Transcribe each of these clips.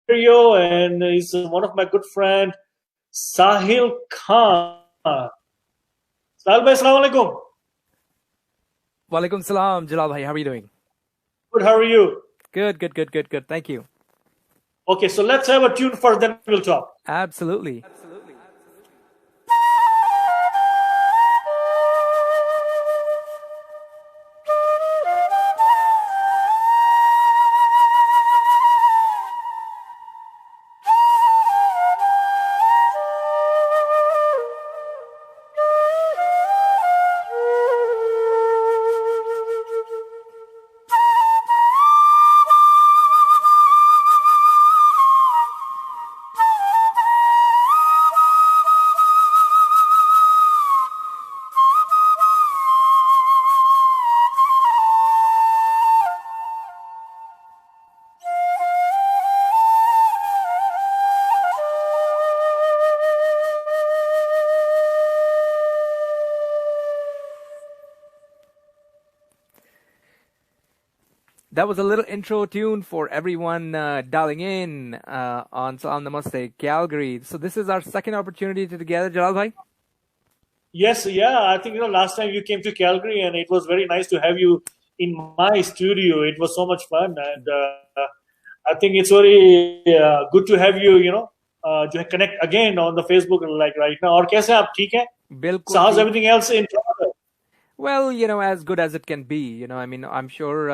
Stereo, and he's one of my good friend, Sahil Khan. Sahil bhai, assalamu alaikum. Walaikum salam, Jalal bhai. How are you doing? Good, how are you? Good. Thank you. Okay, so let's have a tune first, then we'll talk. Absolutely. That was a little intro tune for everyone dialing in on Salam Namaste Calgary. So this is our second opportunity together, Jalal bhai. Yes, yeah, I think last time you came to Calgary, and it was very nice to have you in my studio. It was so much fun, and I think it's very good to have you. To connect again on the Facebook like right now. और कैसे आप ठीक हैं? बिल्कुल So how's ठीक. everything else in Toronto? Well, as good as it can be. I mean, I'm sure,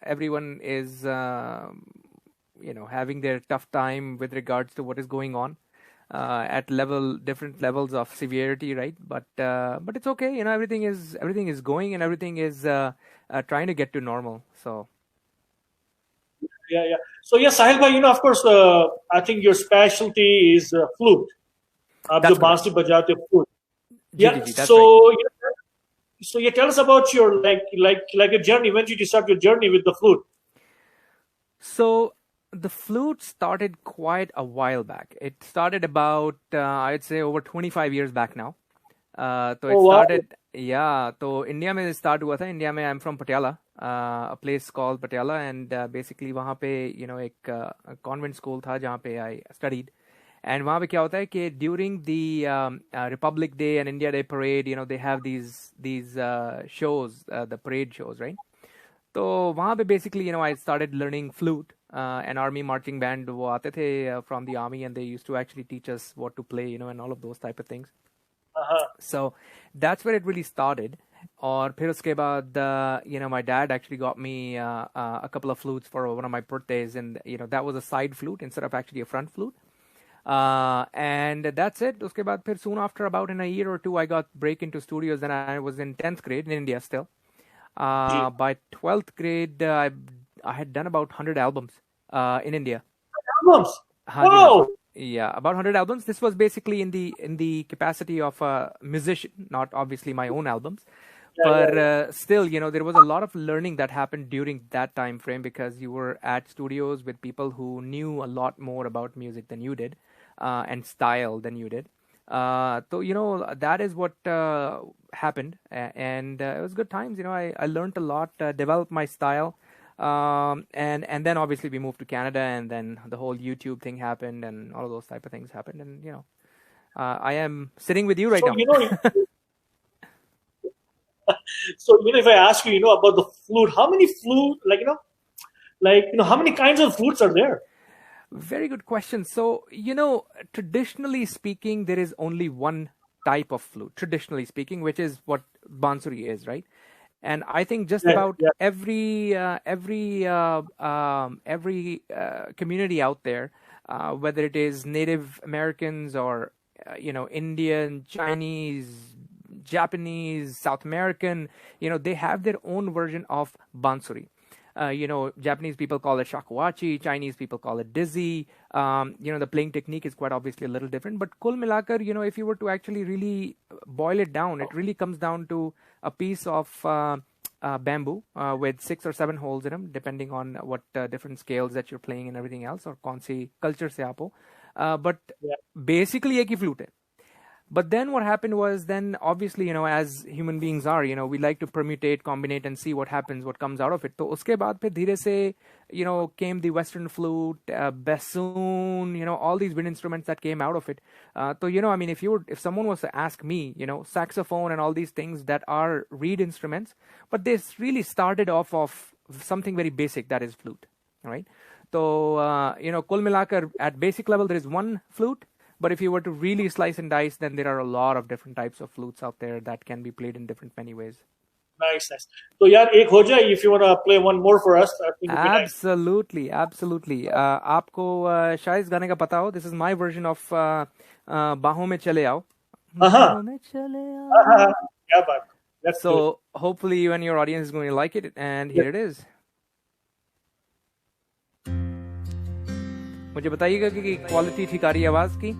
everyone is, having their tough time with regards to what is going on at different levels of severity, right? But it's okay. Everything is going, and everything is trying to get to normal. So. Yeah. So yeah, Sahil bhai, of course, I think your specialty is flute. आप That's जो correct. बांसुरी बजाते हो flute. Yeah. GTG, that's So right. so yeah, tell us about your like a journey. When did you start your journey with the flute? So the flute started quite a while back. It started about, I'd say, over 25 years back now. तो it Oh wow. started, yeah. तो India में start हुआ था. India में I'm from Patiala, a place called Patiala, and basically वहाँ पे एक convent school था जहाँ पे I studied. And वहाँ पे क्या होता है कि during the Republic Day and India Day parade, they have these shows, the parade shows, right? तो वहाँ पे basically I started learning flute. An army marching band वो आते थे from the army, and they used to actually teach us what to play, and all of those type of things. So that's where it really started. और फिर उसके बाद my dad actually got me a couple of flutes for one of my birthdays, and that was a side flute instead of actually a front flute. And that's it. उसके बाद फिर soon after, about in a year or two, I got break into studios, and I was in 10th grade in India still. By 12th grade, I had done about 100 albums in India. Albums? 100 Wow. albums. Yeah, about 100 albums. This was basically in the capacity of a musician, not obviously my own albums. But still, there was a lot of learning that happened during that time frame, because you were at studios with people who knew a lot more about music than you did, and style than you did. So that is what happened, and it was good times. I learned a lot, developed my style, and then obviously we moved to Canada, and then the whole YouTube thing happened, and all of those type of things happened, and I am sitting with you right So now. so if I ask you, about the flute, how many flute, how many kinds of flutes are there? Very good question. So, traditionally speaking, there is only one type of flute, traditionally speaking, which is what Bansuri is, right? And I think just about every community out there, whether it is Native Americans or Indian, Chinese, Japanese, South American, they have their own version of Bansuri. Japanese people call it shakuhachi, Chinese people call it dizzy. The playing technique is quite obviously a little different, but kul milakar, if you were to actually really boil it down, it really comes down to a piece of bamboo with 6 or 7 holes in them, depending on what different scales that you're playing and everything else, or kaun si culture se aap ho. But basically एक ही flute है. But then what happened was, then obviously, as human beings are, we like to permutate, combinate, and see what happens, what comes out of it. So uske baad phir dheere se, came the Western flute, bassoon, all these wind instruments that came out of it. So, I mean, if someone was to ask me, saxophone and all these things that are reed instruments, but this really started off of something very basic, that is flute, right? So, kul milakar, at basic level, there is one flute. But if you were to really slice and dice, then there are a lot of different types of flutes out there that can be played in many ways. Nice. So, yaar, ek ho jaye, if you want to play one more for us, I think absolutely. आपको शायद इस गाने का पता हो. This is my version of बाहों में चले आओ. बाहों में चले आओ. क्या बात. So hopefully you and your audience is going to like it, and here it is. मुझे बताइएगा कि क्वालिटी ठीक आ रही है आवाज की.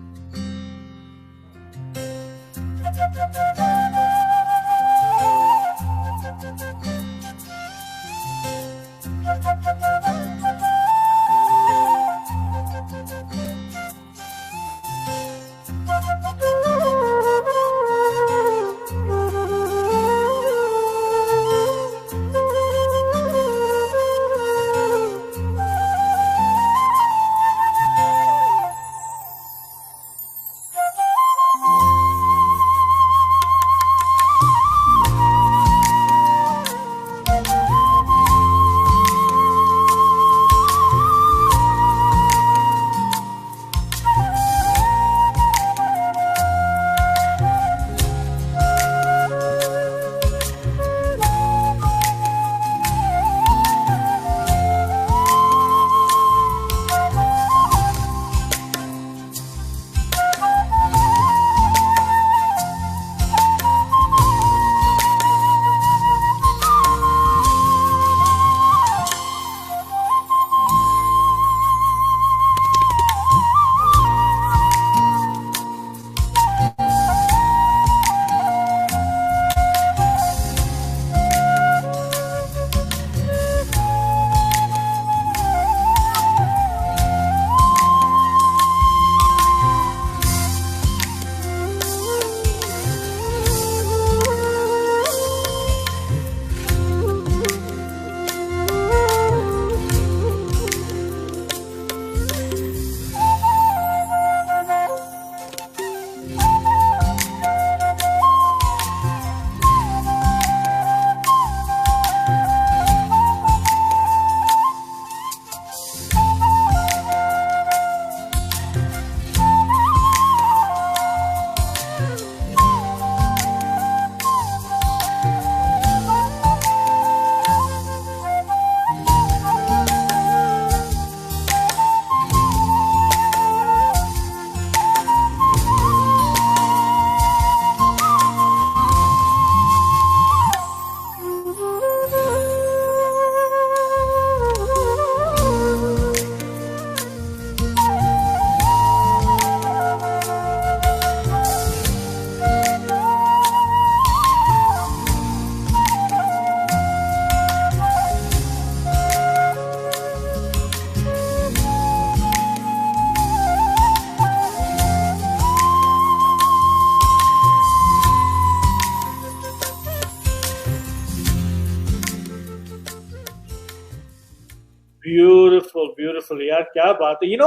Beautiful. Yeah, kya baat hai.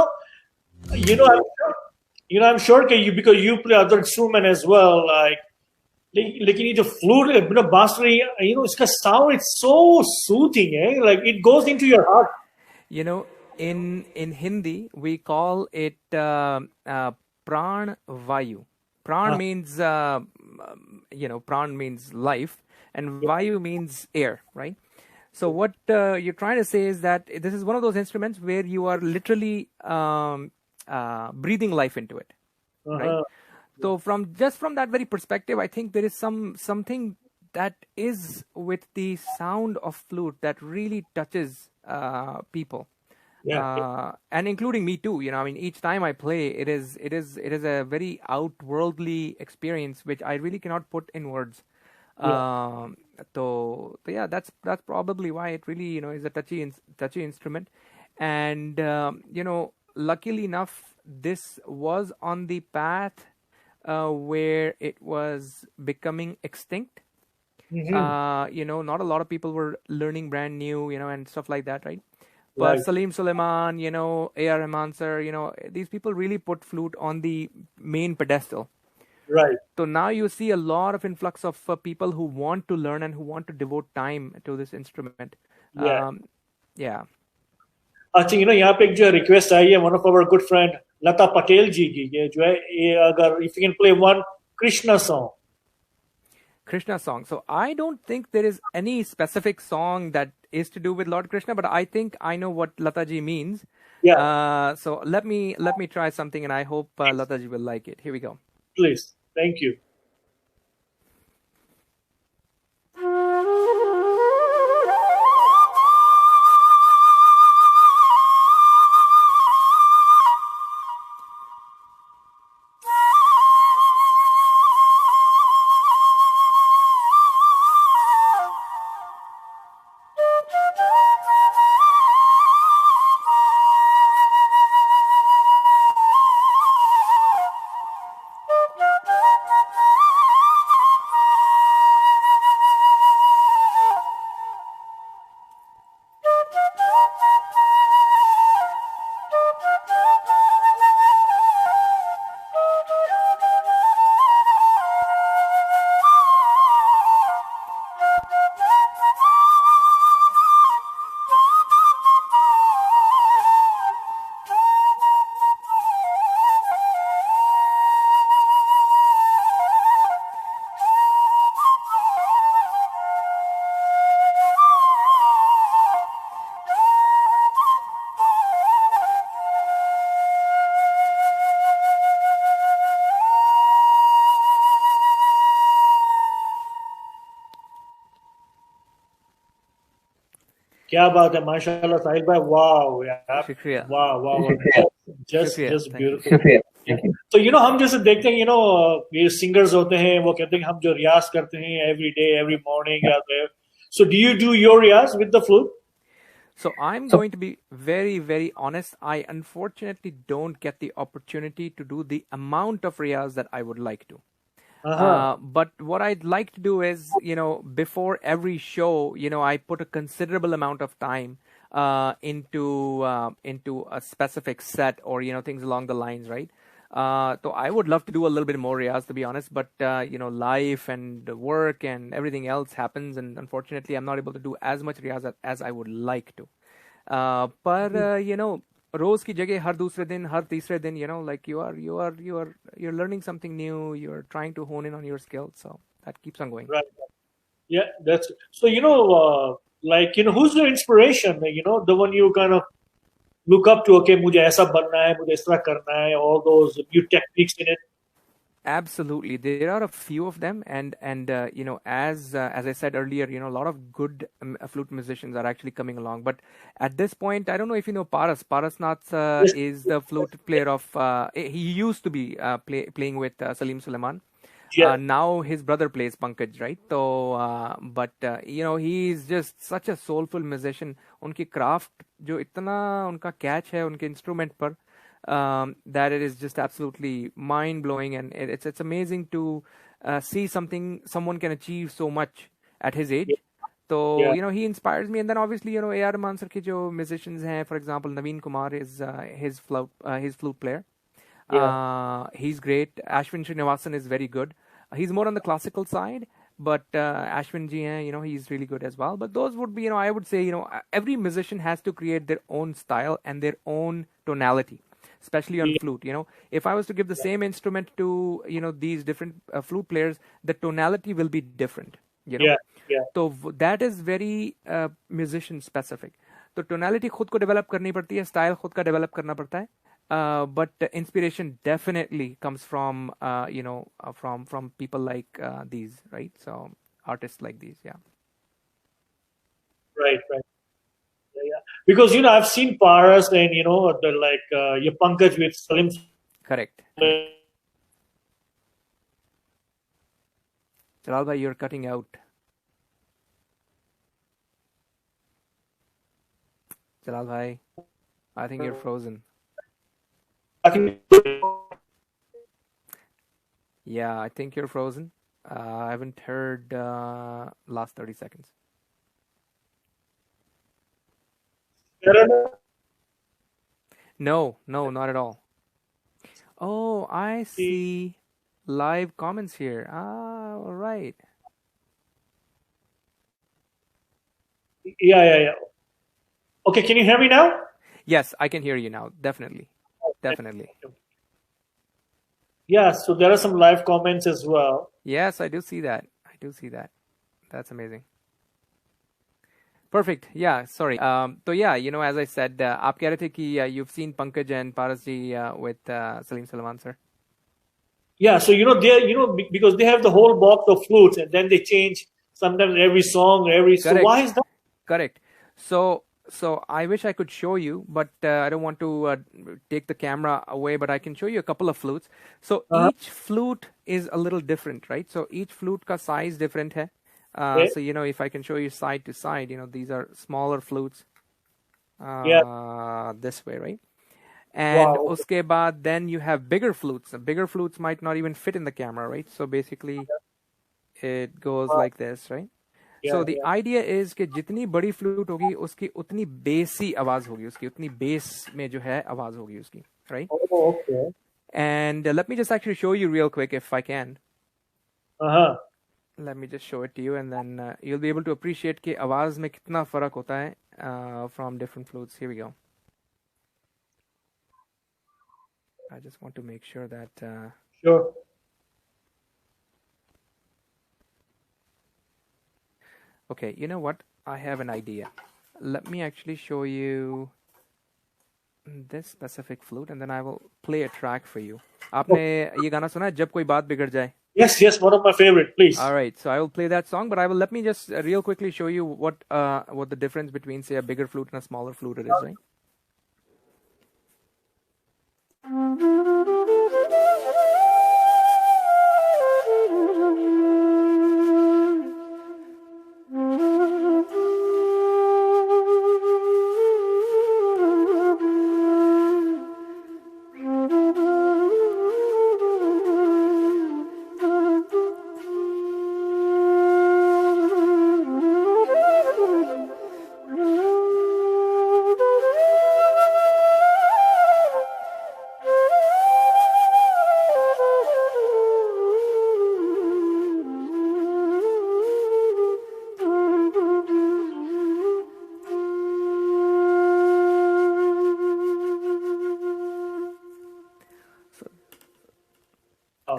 I'm sure because you play other instrument as well, like ये जो flute, bansuri, iska sound, it's so soothing, like it goes into your heart. In Hindi we call it pran vayu. Pran means pran means life, and vayu means air, right? So what you're trying to say is that this is one of those instruments where you are literally breathing life into it, right? So from that very perspective, I think there is something that is with the sound of flute that really touches people, and including me too. I mean, each time I play, it is a very outworldly experience which I really cannot put in words. So yeah, that's probably why it really is a touchy instrument, and luckily enough, this was on the path where it was becoming extinct. Not a lot of people were learning brand new, and stuff like that, right? But Right. Salim Suleiman, A.R. Rahman sir, these people really put flute on the main pedestal. Right. So now you see a lot of influx of people who want to learn and who want to devote time to this instrument. Yeah. Yeah. अच्छा, यहाँ पे एक जो request आई है one of our good friend Lata Patel ji की, ये जो है, ये अगर if you can play one Krishna song. Krishna song. So I don't think there is any specific song that is to do with Lord Krishna, but I think I know what Lataji means. Yeah. So let me try something, and I hope Lataji will like it. Here we go. Please. Thank you. क्या बात है, माशाल्लाह साहिल भाई, वाह यार, शुक्रिया. वाह, just beautiful. Thank you. तो हम जैसे देखते हैं, ये सिंगर्स होते हैं, वो कहते हैं कि हम जो रियाज करते हैं every day, every morning, so do you do your riyaz with the flute? So I'm going to be very, very honest. I unfortunately don't get the opportunity to do the amount of riyaz that I would like to. But what I'd like to do is, before every show, I put a considerable amount of time into a specific set, or things along the lines, right? So I would love to do a little bit more riyaz, to be honest, but life and work and everything else happens, and unfortunately I'm not able to do as much riyaz as I would like to. पर रोज की जगह हर दूसरे दिन, हर तीसरे दिन, like you're learning something new, you're trying to hone in on your skills, so that keeps on going. Right. Yeah, that's so. Who's your inspiration? The one you kind of look up to. Okay, मुझे ऐसा बनना है, मुझे इस तरह करना है. All those new techniques in it. Absolutely, there are a few of them, and as I said earlier, a lot of good flute musicians are actually coming along. But at this point, I don't know if you know Paras. Paras Nath is the flute player of. He used to be playing with Salim Suleiman. Yeah. Now his brother plays Pankaj, right? So, but he's just such a soulful musician. उनकी craft जो इतना उनका catch है उनके instrument पर. That it is just absolutely mind-blowing, and it's amazing to see someone can achieve so much at his age. So he inspires me, and then obviously A.R. Rahman sir के जो musicians हैं, for example Naveen Kumar is his flute player. He's great. Ashwin Srinivasan is very good. He's more on the classical side, but Ashwin ji hain, he's really good as well. But those would be, I would say, every musician has to create their own style and their own tonality, especially on flute. If I was to give the same instrument to these different flute players, the tonality will be different. So that is very musician specific. तो tonality खुद को develop करनी पड़ती है, style खुद का develop करना पड़ता है. But inspiration definitely comes from from people like these, right? So artists like these, yeah. Right. Yeah. Because I've seen Paras and your Pankaj with Salim. Correct. Jalal bhai, you're cutting out. Jalal bhai, I think you're frozen. Yeah, I think you're frozen. I haven't heard last 30 seconds. Better now? No, no, not at all. Oh, I See, see live comments here. Ah, all right. yeah. Okay, can you hear me now? Yes, I can hear you now. Definitely. Definitely. Yeah, so there are some live comments as well. Yes, I do see that. I do see that. That's amazing. Perfect. Yeah, sorry. So yeah, as I said, आप कह रहे थे कि you've seen Pankaj and Paras ji with Salim Salman, sir. Yeah, so because they have the whole box of flutes and then they change sometimes every song, so Correct. why is that? Correct. So I wish I could show you, but I don't want to take the camera away, but I can show you a couple of flutes. So each flute is a little different, right? So each flute ka size different hai. Okay. So if I can show you side to side, these are smaller flutes. Yeah. This way, right? And Wow. uske baad, then you have bigger flutes. Bigger flutes might not even fit in the camera, right? So basically, it goes like this, right? So the idea is कि जितनी बड़ी flute होगी उसकी उतनी बेसी आवाज होगी उसकी उतनी बेस में जो है आवाज होगी उसकी, right? Oh, okay. And let me just actually show you real quick if I can. Uh-huh. Let me just show it to you, and then you'll be able to appreciate कि आवाज में कितना फर्क होता है from different flutes. Here we go. I just want to make sure that. Sure. Okay, you know what? I have an idea. Let me actually show you this specific flute, and then I will play a track for you. आपने ये गाना सुना है जब कोई बात बिगड़ जाए? Yes, one of my favorite, please. All right, so I will play that song, but let me just real quickly show you what the difference between, say, a bigger flute and a smaller flute it is, right?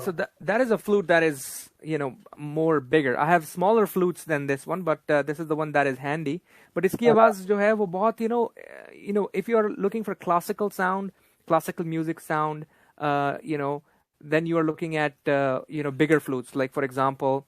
So that is a flute that is more bigger. I have smaller flutes than this one, but this is the one that is handy. But इसकी आवाज जो है वो बहुत if you are looking for classical sound, classical music sound, then you are looking at bigger flutes. Like for example.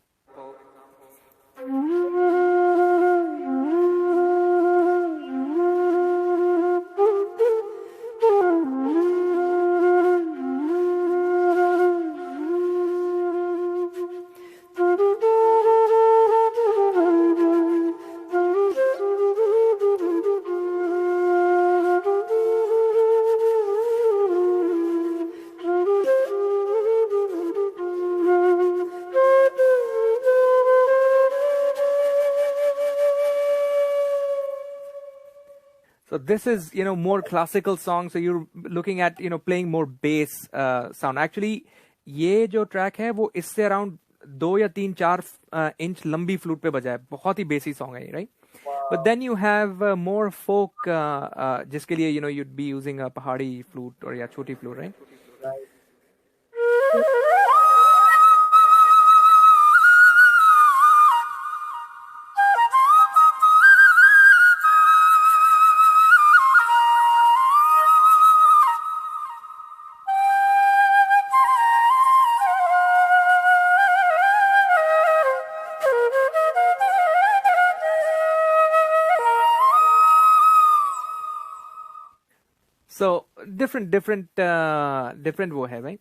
So this is more classical song. So you're looking at playing more bass sound. Actually, ये जो track है वो इससे around 2 या 3-4 inch लंबी flute पे बजा है. बहुत ही bassy song है, right? Wow. But then you have more folk जिसके लिए you'd be using a pahadi flute or या छोटी flute, right? Right. So different वो है, right?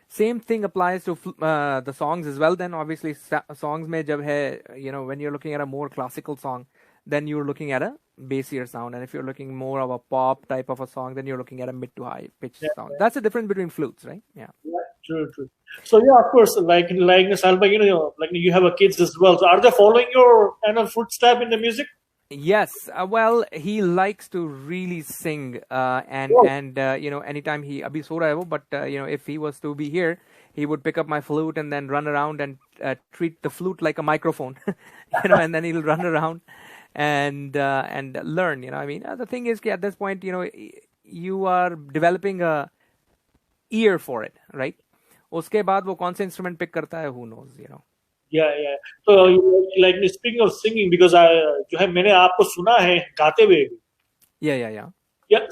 Same thing applies to the songs as well. Then obviously songs में जब है when you're looking at a more classical song, then you're looking at a bassier sound, and if you're looking more of a pop type of a song, then you're looking at a mid to high pitch sound. That's the difference between flutes, right? Yeah. True, true. So yeah, of course, like Salma, like you have a kids as well. So are they following your kind of footstep in the music? Yes, well, he likes to really sing, Oh, and anytime he abhi so raha hai wo, but if he was to be here, he would pick up my flute and then run around and treat the flute like a microphone, and then he'll run around and learn. I mean, the thing is, at this point, you are developing a ear for it, right? उसके बाद वो कौन सा instrument pick करता है, who knows. yeah, yeah. So like speaking of singing, because जो है मैंने आपको सुना है गाते हुए भी. Yeah. Yeah.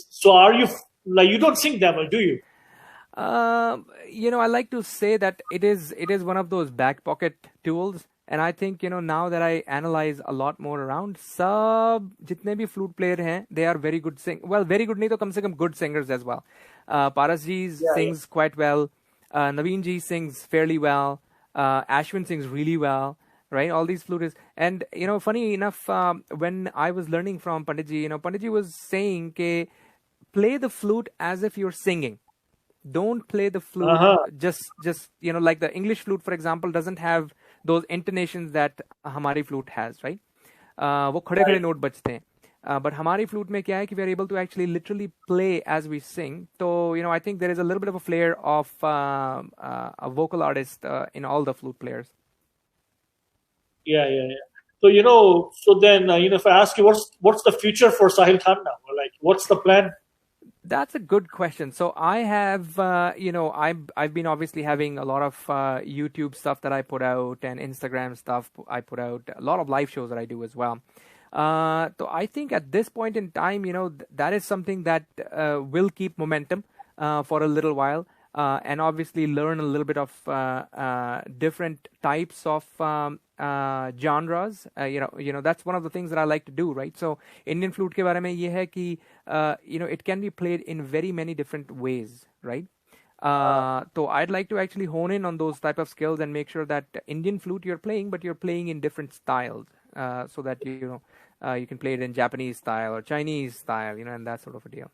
So are you like you don't sing them, do you? I like to say that it is one of those back pocket tools, and I think now that I analyze a lot more around, सब जितने भी flute player हैं, they are very good very good नहीं तो कम से कम good singers as well. Paras ji sings quite well. Naveen ji sings fairly well. Ashwin sings really well, right? All these flutists. And, funny enough, when I was learning from Panditji, Panditji was saying, ke, play the flute as if you're singing. Don't play the flute just like the English flute, for example, doesn't have those intonations that hamari flute has, right? वो खड़े खड़े note बजते हैं. But हमारी flute में क्या है कि we are able to actually literally play as we sing. So, I think there is a little bit of a flair of a vocal artist in all the flute players. Yeah. So, so then, if I ask you, what's the future for Sahil Khan now? Like, what's the plan? That's a good question. So I have, I've been obviously having a lot of YouTube stuff that I put out and Instagram stuff I put out, a lot of live shows that I do as well. So I think at this point in time, that is something that will keep momentum for a little while, and obviously learn a little bit of different types of genres. That's one of the things that I like to do, right? So Indian flute ke bare mein ye hai ki it can be played in very many different ways, right? So I'd like to actually hone in on those type of skills and make sure that Indian flute you're playing, but you're playing in different styles, so that you can play it in Japanese style or Chinese style, and that sort of a deal.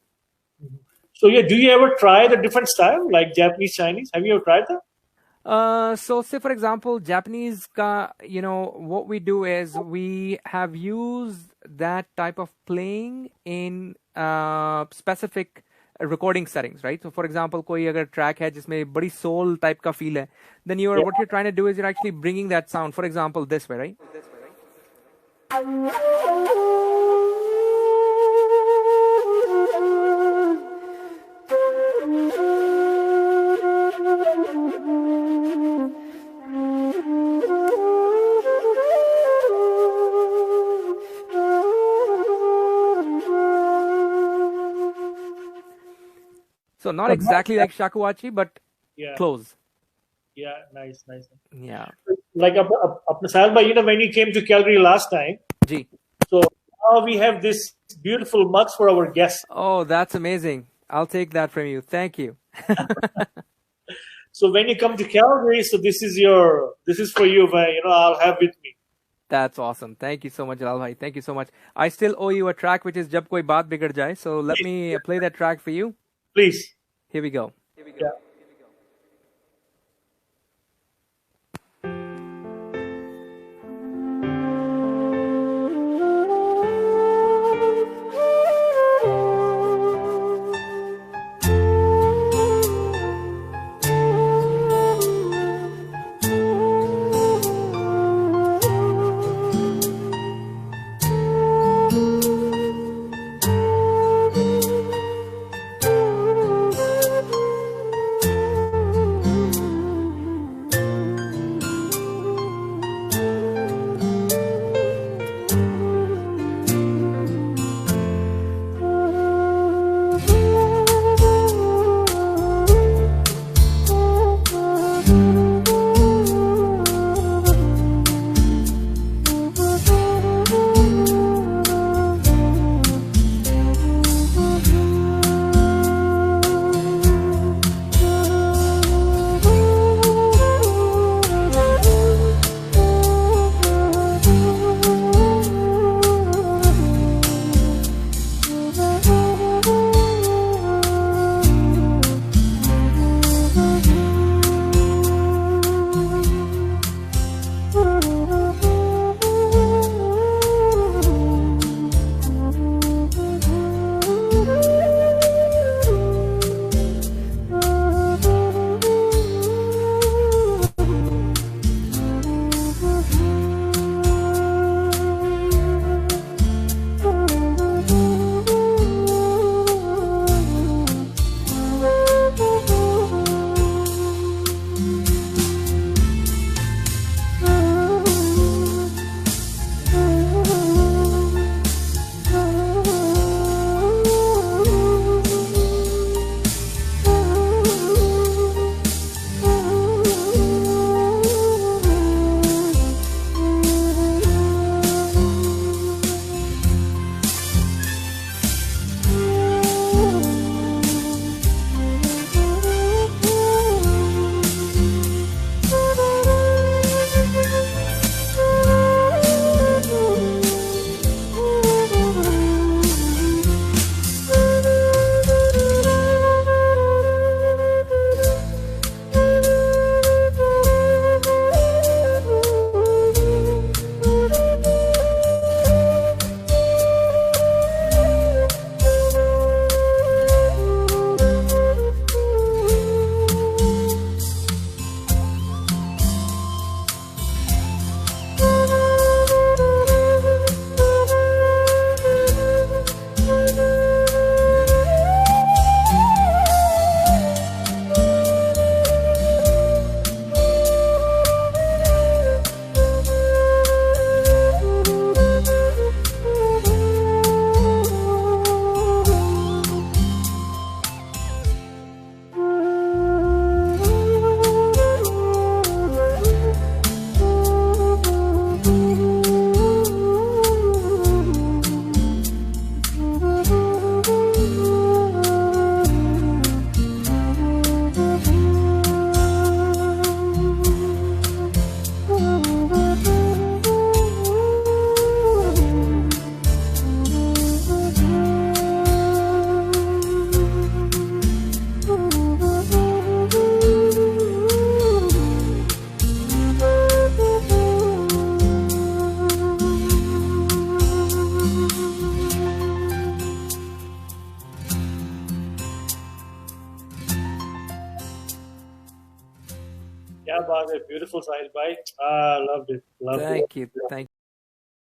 So yeah, do you ever try the different style like Japanese, Chinese? Have you ever tried that? So say for example, Japanese ka, what we do is we have used that type of playing in specific recording settings, right? So for example, कोई अगर track है जिसमें बड़ी soul type का feel है, then what you're trying to do is you're actually bringing that sound, for example, this way, right? So not exactly like shakuhachi, but close. Yeah, nice. Yeah. Like Salma, when you came to Calgary last time, Ji. So now we have this beautiful mugs for our guests. Oh, that's amazing. I'll take that from you. Thank you. So when you come to Calgary, so this is for you, I'll have with me. That's awesome. Thank you so much, Jalal bhai. Thank you so much. I still owe you a track, which is Jab Koi Baat Bigad Jaye. So let me play that track for you. Please. Here we go. Yeah. क्या बात है, beautiful Sahil bhai. Loved it. Thank you. Thank